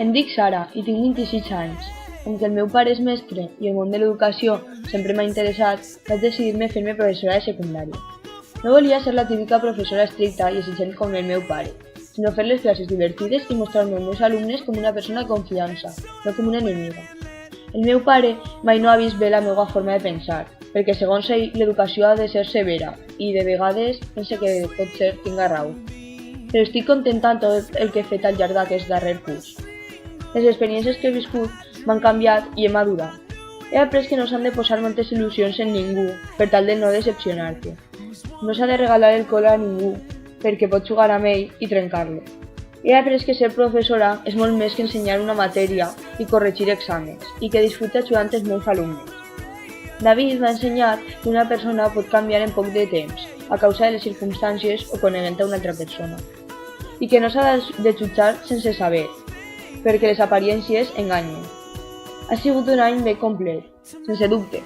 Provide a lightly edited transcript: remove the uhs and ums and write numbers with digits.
Em dic Sara i tinc 26 anys. Com que el meu pare és mestre i el món de l'educació sempre m'ha interessat, vaig decidir-me fer-me professora de secundària. No volia ser la típica professora estricta i exigent com el meu pare, sinó fer les classes divertides i mostrar-me als meus alumnes com una persona de confiança, no com una enemiga. El meu pare mai no ha vist bé la meva forma de pensar, perquè segons ell l'educació ha de ser severa i de vegades pensa que potser tinga raó. Però estic contenta amb tot el que he fet al llarg d'aquest darrer curs. Les experiències que he viscut m'han canviat i he madurat. He après que no s'han de posar moltes il·lusions en ningú per tal de no decepcionar-te. No s'ha de regalar el col a ningú perquè pots jugar amb ell i trencar-lo. He après que ser professora és molt més que ensenyar una matèria i corregir exàmens i que disfruta ajudant els meus alumnes. David m'ha ensenyat que una persona pot canviar en poc de temps a causa de les circumstàncies o coneixent a una altra persona i que no s'ha de jutjar sense saber, perquè les apariències enganyen. Ha sigut un any ben complet, sense dubte.